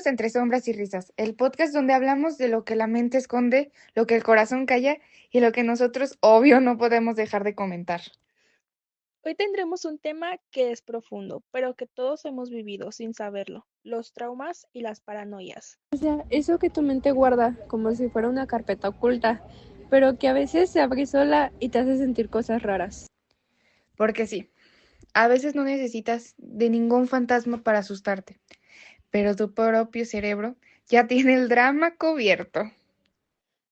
a Entre Sombras y Risas, el podcast donde hablamos de lo que la mente esconde, lo que el corazón calla y lo que nosotros, obvio, no podemos dejar de comentar. Hoy tendremos un tema que es profundo, pero que todos hemos vivido sin saberlo, los traumas y las paranoias. Eso que tu mente guarda como si fuera una carpeta oculta, pero que a veces se abre sola y te hace sentir cosas raras. Porque sí, a veces no necesitas de ningún fantasma para asustarte, pero tu propio cerebro ya tiene el drama cubierto.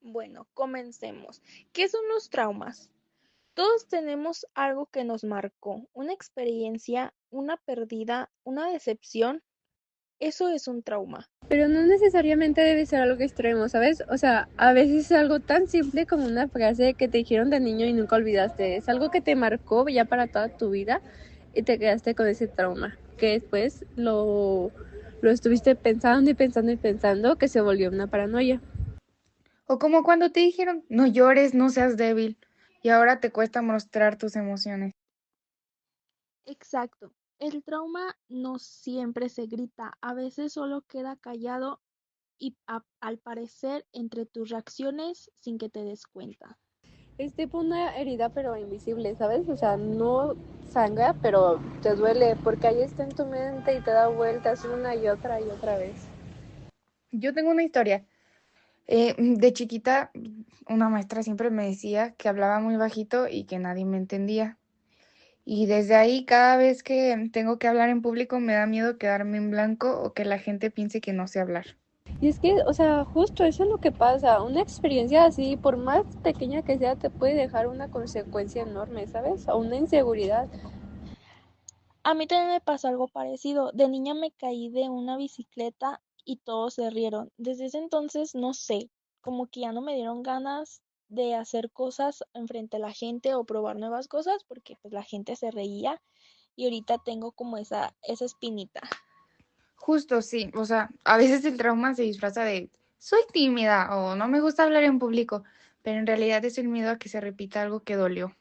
Bueno, comencemos. ¿Qué son los traumas? Todos tenemos algo que nos marcó, una experiencia, una pérdida, una decepción. Eso es un trauma. Pero no necesariamente debe ser algo extremo, ¿sabes? O sea, a veces es algo tan simple como una frase que te dijeron de niño y nunca olvidaste. Es algo que te marcó ya para toda tu vida y te quedaste con ese trauma, que después lo estuviste pensando y pensando y pensando que se volvió una paranoia. O como cuando te dijeron, no llores, no seas débil, y ahora te cuesta mostrar tus emociones. Exacto. El trauma no siempre se grita, a veces solo queda callado y al parecer entre tus reacciones sin que te des cuenta. Es tipo una herida pero invisible, ¿sabes? O sea, no sangra, pero te duele porque ahí está en tu mente y te da vueltas una y otra vez. Yo tengo una historia. De chiquita, una maestra siempre me decía que hablaba muy bajito y que nadie me entendía. Y desde ahí, cada vez que tengo que hablar en público, me da miedo quedarme en blanco o que la gente piense que no sé hablar. Y es que, o sea, justo eso es lo que pasa. Una experiencia así, por más pequeña que sea, te puede dejar una consecuencia enorme, ¿sabes? O una inseguridad. A mí también me pasó algo parecido. De niña me caí de una bicicleta y todos se rieron. Desde ese entonces, no sé, como que ya no me dieron ganas de hacer cosas enfrente a la gente o probar nuevas cosas porque pues la gente se reía y ahorita tengo como esa espinita. Justo sí, o sea, a veces el trauma se disfraza de soy tímida o no me gusta hablar en público, pero en realidad es el miedo a que se repita algo que dolió.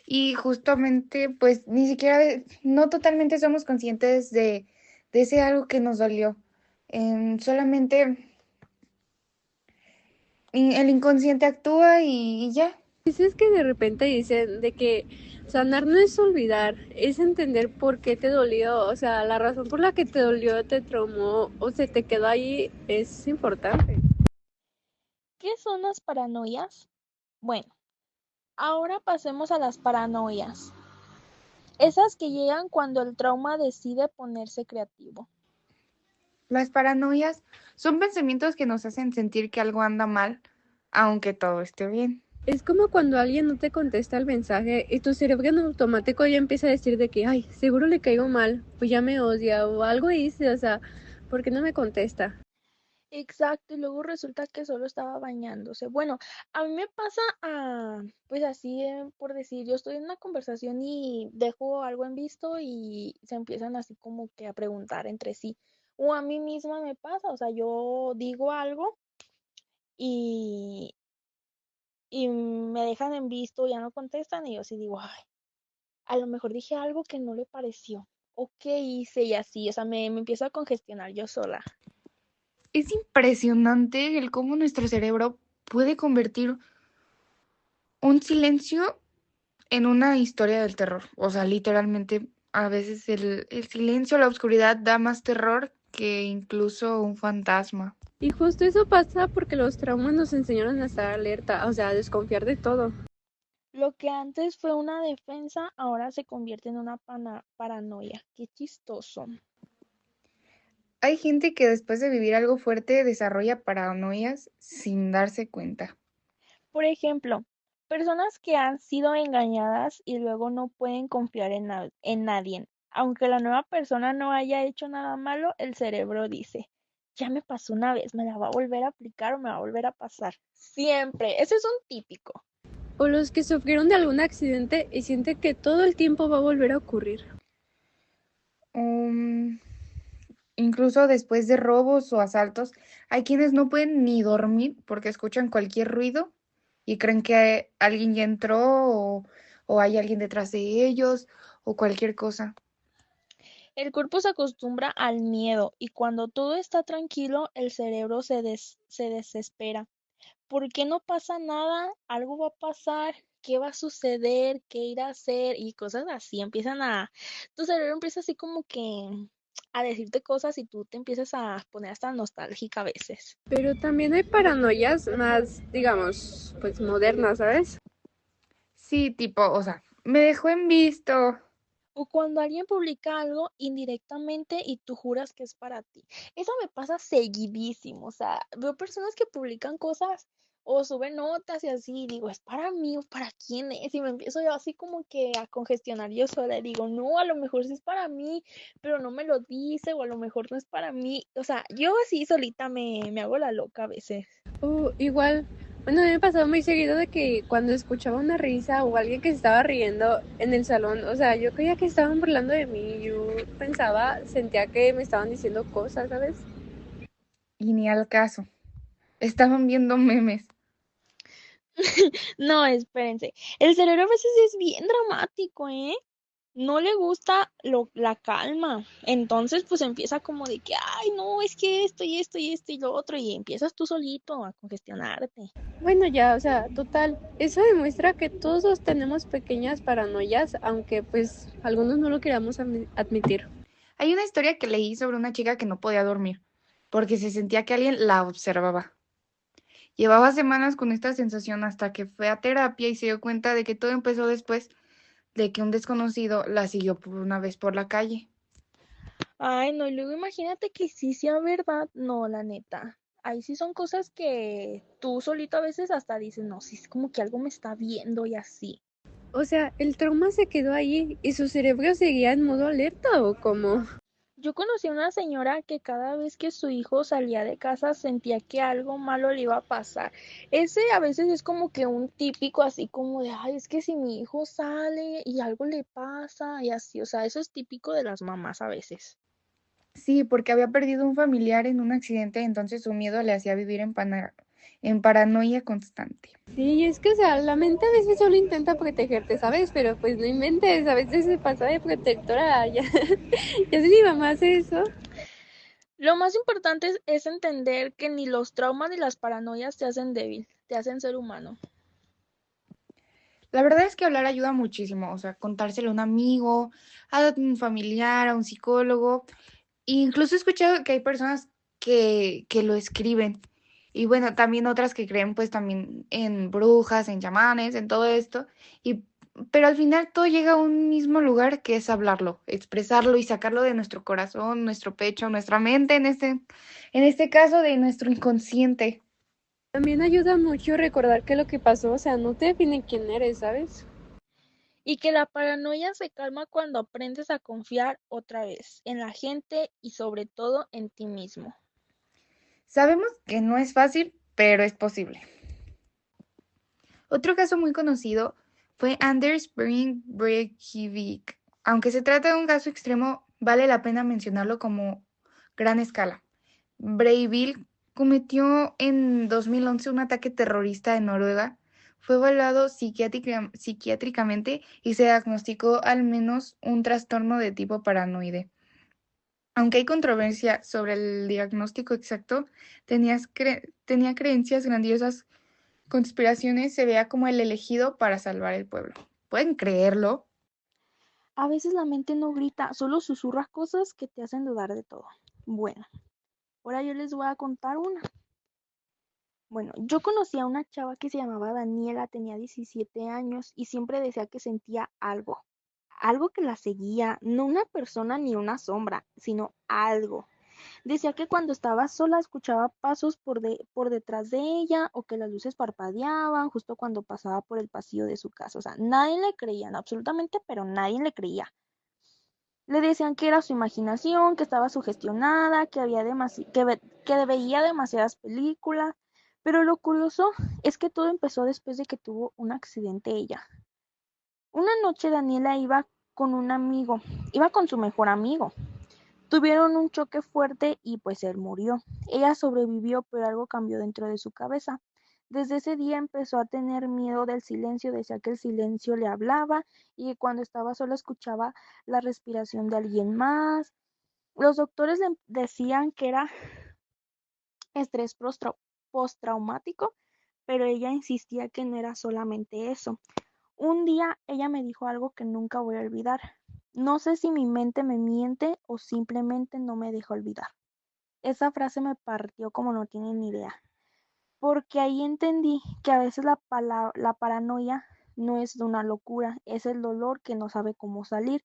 Y justamente, pues ni siquiera, no totalmente somos conscientes de ese algo que nos dolió. Solamente el inconsciente actúa y ya. Pues es que de repente dicen de que sanar no es olvidar, es entender por qué te dolió, o sea, la razón por la que te dolió, te traumó o se te quedó ahí es importante. ¿Qué son las paranoias? Bueno, ahora pasemos a las paranoias. Esas que llegan cuando el trauma decide ponerse creativo. Las paranoias son pensamientos que nos hacen sentir que algo anda mal, aunque todo esté bien. Es como cuando alguien no te contesta el mensaje y tu cerebro en automático ya empieza a decir de que, ay, seguro le caigo mal, pues ya me odia o algo hice, o sea, ¿por qué no me contesta? Exacto, y luego resulta que solo estaba bañándose. Bueno, a mí me pasa, pues así, por decir, yo estoy en una conversación y dejo algo en visto y se empiezan así como que a preguntar entre sí. O a mí misma me pasa, o sea, yo digo algo y, y me dejan en visto, ya no contestan y yo sí digo, ay, a lo mejor dije algo que no le pareció. ¿O qué hice? Y así, o sea, me empiezo a congestionar yo sola. Es impresionante el cómo nuestro cerebro puede convertir un silencio en una historia del terror. O sea, literalmente, a veces el silencio, la oscuridad da más terror que incluso un fantasma. Y justo eso pasa porque los traumas nos enseñaron a estar alerta, o sea, a desconfiar de todo. Lo que antes fue una defensa, ahora se convierte en una paranoia. Qué chistoso. Hay gente que después de vivir algo fuerte desarrolla paranoias sin darse cuenta. Por ejemplo, personas que han sido engañadas y luego no pueden confiar en nadie. Aunque la nueva persona no haya hecho nada malo, el cerebro dice, ya me pasó una vez, me la va a volver a aplicar o me va a volver a pasar. Siempre. Ese es un típico. O los que sufrieron de algún accidente y sienten que todo el tiempo va a volver a ocurrir. Um, Incluso después de robos o asaltos, hay quienes no pueden ni dormir porque escuchan cualquier ruido y creen que alguien ya entró o hay alguien detrás de ellos o cualquier cosa. El cuerpo se acostumbra al miedo y cuando todo está tranquilo, el cerebro se desespera. ¿Por qué no pasa nada? Algo va a pasar. ¿Qué va a suceder? ¿Qué ir a hacer? Y cosas así. Tu cerebro empieza así como que a decirte cosas y tú te empiezas a poner hasta nostálgica a veces. Pero también hay paranoias más, digamos, pues modernas, ¿sabes? Sí, tipo, o sea, me dejó en visto. O cuando alguien publica algo indirectamente y tú juras que es para ti. Eso me pasa seguidísimo. O sea, veo personas que publican cosas o suben notas y así, y digo, ¿es para mí o para quién es? Y me empiezo yo así como que a congestionar yo sola y digo, no, a lo mejor sí es para mí, pero no me lo dice, o a lo mejor no es para mí. O sea, yo así solita me hago la loca a veces. O igual, bueno, a mí me pasaba muy seguido de que cuando escuchaba una risa o alguien que se estaba riendo en el salón, o sea, yo creía que estaban burlando de mí, yo pensaba, sentía que me estaban diciendo cosas, ¿sabes? Y ni al caso. Estaban viendo memes. No, espérense. El cerebro a veces es bien dramático, ¿eh? No le gusta la calma. Entonces, pues empieza como de que, ay, no, es que esto y lo otro, y empiezas tú solito a congestionarte. Bueno, ya, o sea, total, eso demuestra que todos tenemos pequeñas paranoias, aunque pues algunos no lo queramos admitir. Hay una historia que leí sobre una chica que no podía dormir porque se sentía que alguien la observaba. Llevaba semanas con esta sensación hasta que fue a terapia y se dio cuenta de que todo empezó después de que un desconocido la siguió por una vez por la calle. Ay, no, y luego imagínate que sí sea verdad. No, la neta. Ahí sí son cosas que tú solito a veces hasta dices, no, sí es como que algo me está viendo y así. O sea, el trauma se quedó ahí y su cerebro seguía en modo alerta o como... Yo conocí a una señora que cada vez que su hijo salía de casa sentía que algo malo le iba a pasar. Ese a veces es como que un típico así como de, ay, es que si mi hijo sale y algo le pasa y así, o sea, eso es típico de las mamás a veces. Sí, porque había perdido un familiar en un accidente, entonces su miedo le hacía vivir en paranoia constante. Sí, es que, o sea, la mente a veces solo intenta protegerte, ¿sabes? Pero pues no inventes, a veces se pasa de protectora, ya, ya si mi mamá hace eso. Lo más importante es entender que ni los traumas ni las paranoias te hacen débil, te hacen ser humano. La verdad es que hablar ayuda muchísimo, o sea, contárselo a un amigo, a un familiar, a un psicólogo. E incluso he escuchado que hay personas que lo escriben. Y bueno, también otras que creen pues también en brujas, en chamanes, en todo esto. Y, pero al final todo llega a un mismo lugar que es hablarlo, expresarlo y sacarlo de nuestro corazón, nuestro pecho, nuestra mente, en este caso de nuestro inconsciente. También ayuda mucho recordar que lo que pasó, o sea, no te define quién eres, ¿sabes? Y que la paranoia se calma cuando aprendes a confiar otra vez en la gente y sobre todo en ti mismo. Sabemos que no es fácil, pero es posible. Otro caso muy conocido fue Anders Behring Breivik. Aunque se trata de un caso extremo, vale la pena mencionarlo como gran escala. Breivik cometió en 2011 un ataque terrorista en Noruega. Fue evaluado psiquiátricamente y se diagnosticó al menos un trastorno de tipo paranoide. Aunque hay controversia sobre el diagnóstico exacto, tenía creencias grandiosas conspiraciones se vea como el elegido para salvar el pueblo. ¿Pueden creerlo? A veces la mente no grita, solo susurra cosas que te hacen dudar de todo. Bueno, ahora yo les voy a contar una. Bueno, yo conocí a una chava que se llamaba Daniela, tenía 17 años y siempre decía que sentía algo, algo que la seguía, no una persona ni una sombra, sino algo. Decía que cuando estaba sola escuchaba pasos por detrás de ella o que las luces parpadeaban justo cuando pasaba por el pasillo de su casa. O sea, nadie le creía, no, absolutamente, pero nadie le creía. Le decían que era su imaginación, que estaba sugestionada, que veía demasiadas películas. Pero lo curioso es que todo empezó después de que tuvo un accidente ella. Una noche Daniela iba con su mejor amigo. Tuvieron un choque fuerte y pues él murió. Ella sobrevivió, pero algo cambió dentro de su cabeza. Desde ese día empezó a tener miedo del silencio, decía que el silencio le hablaba y que cuando estaba sola escuchaba la respiración de alguien más. Los doctores le decían que era estrés postraumático, pero ella insistía que no era solamente eso. Un día ella me dijo algo que nunca voy a olvidar. No sé si mi mente me miente o simplemente no me deja olvidar. Esa frase me partió como no tienen ni idea, porque ahí entendí que a veces la paranoia no es una locura, es el dolor que no sabe cómo salir.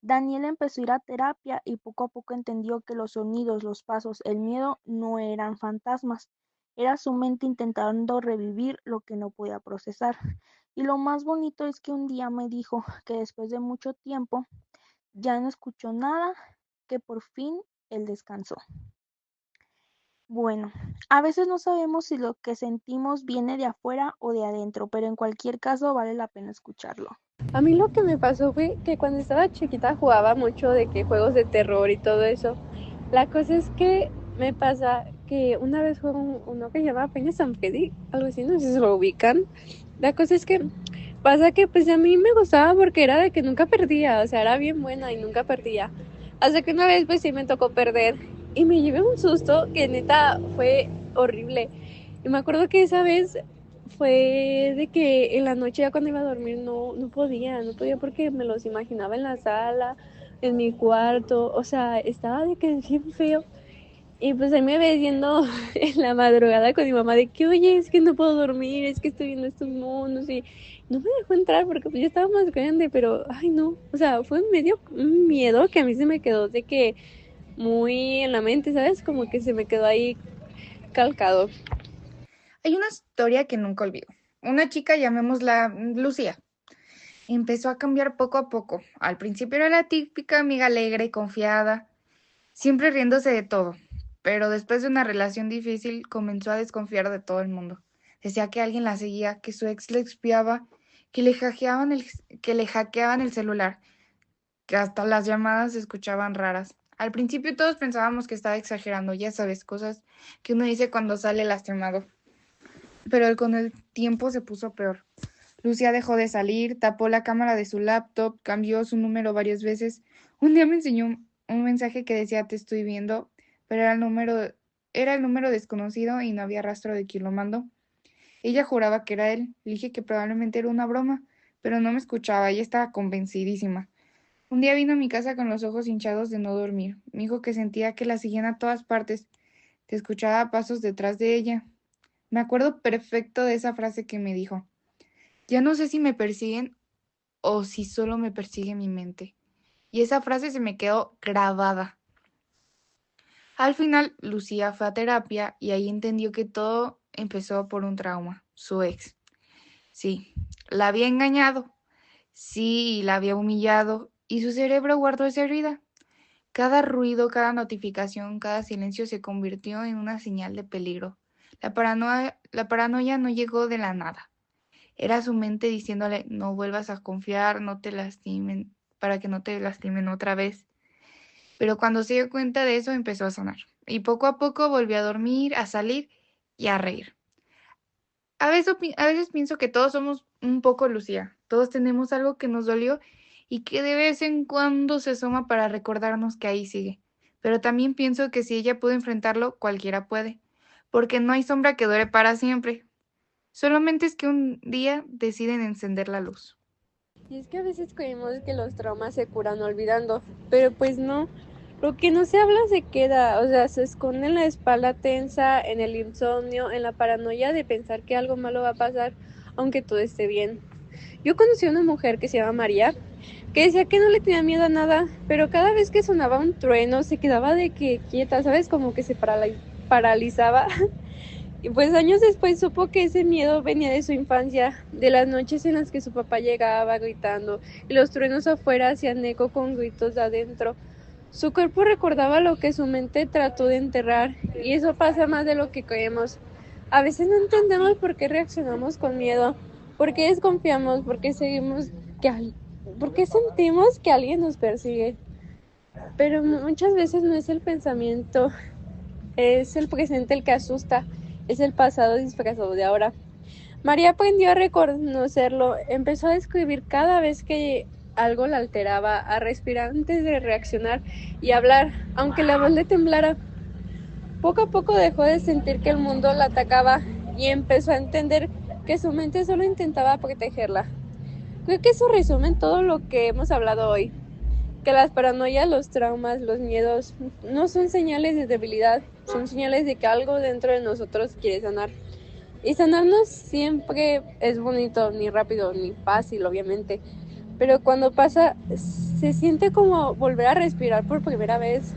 Daniel empezó a ir a terapia y poco a poco entendió que los sonidos, los pasos, el miedo no eran fantasmas, era su mente intentando revivir lo que no podía procesar. Y lo más bonito es que un día me dijo que después de mucho tiempo ya no escuchó nada, que por fin él descansó. Bueno, a veces no sabemos si lo que sentimos viene de afuera o de adentro, pero en cualquier caso vale la pena escucharlo. A mí lo que me pasó fue que cuando estaba chiquita jugaba mucho de que juegos de terror y todo eso. La cosa es que me pasa que una vez fue uno que se llama Peña San Freddy, algo así, no sé si se lo ubican. La cosa es que pasa que pues a mí me gustaba porque era de que nunca perdía, o sea, era bien buena y nunca perdía. Hasta que una vez pues sí me tocó perder y me llevé un susto que neta fue horrible. Y me acuerdo que esa vez fue de que en la noche ya cuando iba a dormir no podía porque me los imaginaba en la sala, en mi cuarto, o sea, estaba de que bien feo. Y pues ahí me ves yendo en la madrugada con mi mamá de que, oye, es que no puedo dormir, es que estoy viendo estos monos y no me dejó entrar porque pues ya estaba más grande, pero, ay no, o sea, fue medio un miedo que a mí se me quedó de que muy en la mente, ¿sabes? Como que se me quedó ahí calcado. Hay una historia que nunca olvido. Una chica, llamémosla Lucía, empezó a cambiar poco a poco. Al principio era la típica amiga alegre y confiada, siempre riéndose de todo, pero después de una relación difícil comenzó a desconfiar de todo el mundo. Decía que alguien la seguía, que su ex le espiaba, que le hackeaban el celular, que hasta las llamadas se escuchaban raras. Al principio todos pensábamos que estaba exagerando, ya sabes, cosas que uno dice cuando sale lastimado. Pero con el tiempo se puso peor. Lucía dejó de salir, tapó la cámara de su laptop, cambió su número varias veces. Un día me enseñó un mensaje que decía te estoy viendo, pero era el número desconocido y no había rastro de quién lo mandó. Ella juraba que era él. Le dije que probablemente era una broma, pero no me escuchaba, ella estaba convencidísima. Un día vino a mi casa con los ojos hinchados de no dormir. Me dijo que sentía que la seguían a todas partes, que escuchaba pasos detrás de ella. Me acuerdo perfecto de esa frase que me dijo. Ya no sé si me persiguen o si solo me persigue mi mente. Y esa frase se me quedó grabada. Al final, Lucía fue a terapia y ahí entendió que todo empezó por un trauma, su ex. Sí, la había engañado. Sí, la había humillado y su cerebro guardó esa herida. Cada ruido, cada notificación, cada silencio se convirtió en una señal de peligro. La paranoia no llegó de la nada. Era su mente diciéndole, no vuelvas a confiar, no te lastimen, para que no te lastimen otra vez. Pero cuando se dio cuenta de eso, empezó a sanar. Y poco a poco volvió a dormir, a salir y a reír. A veces pienso que todos somos un poco Lucía. Todos tenemos algo que nos dolió y que de vez en cuando se asoma para recordarnos que ahí sigue. Pero también pienso que si ella pudo enfrentarlo, cualquiera puede. Porque no hay sombra que dure para siempre. Solamente es que un día deciden encender la luz. Y es que a veces creemos que los traumas se curan olvidando, pero pues no. Lo que no se habla se queda, o sea, se esconde en la espalda tensa, en el insomnio, en la paranoia de pensar que algo malo va a pasar, aunque todo esté bien. Yo conocí a una mujer que se llama María, que decía que no le tenía miedo a nada, pero cada vez que sonaba un trueno se quedaba de que quieta, ¿sabes? Como que se paralizaba. Y pues años después supo que ese miedo venía de su infancia, de las noches en las que su papá llegaba gritando y los truenos afuera hacían eco con gritos de adentro. Su cuerpo recordaba lo que su mente trató de enterrar y eso pasa más de lo que creemos. A veces no entendemos por qué reaccionamos con miedo, por qué desconfiamos, por qué sentimos que alguien nos persigue. Pero muchas veces no es el pensamiento, es el presente el que asusta. es el pasado disfrazado de ahora. María aprendió a reconocerlo, empezó a describir cada vez que algo la alteraba, a respirar antes de reaccionar y hablar, aunque la voz le temblara. Poco a poco dejó de sentir que el mundo la atacaba y empezó a entender que su mente solo intentaba protegerla. Creo que eso resume todo lo que hemos hablado hoy, que las paranoias, los traumas, los miedos no son señales de debilidad, son señales de que algo dentro de nosotros quiere sanar. Y sanar no siempre es bonito, ni rápido, ni fácil, obviamente, pero cuando pasa se siente como volver a respirar por primera vez.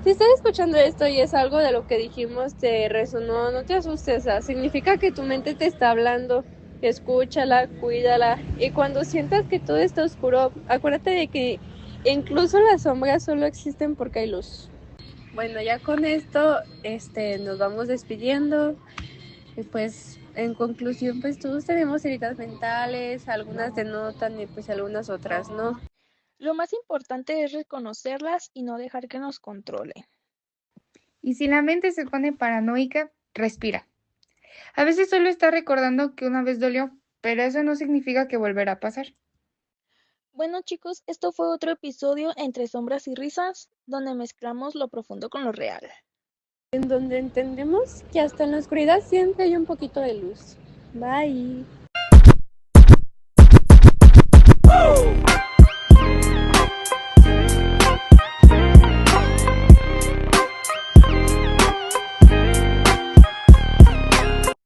Si estás escuchando esto y es algo de lo que dijimos te resonó, no te asustes, significa que tu mente te está hablando. Escúchala, cuídala, y cuando sientas que todo está oscuro, acuérdate de que incluso las sombras solo existen porque hay luz. Bueno, ya con esto nos vamos despidiendo. Y pues en conclusión, pues todos tenemos heridas mentales, algunas denotan y pues algunas otras no. Lo más importante es reconocerlas y no dejar que nos controlen. Y si la mente se pone paranoica, respira. A veces solo está recordando que una vez dolió, pero eso no significa que volverá a pasar. Bueno chicos, esto fue otro episodio entre sombras y risas, donde mezclamos lo profundo con lo real. En donde entendemos que hasta en la oscuridad siempre hay un poquito de luz. Bye.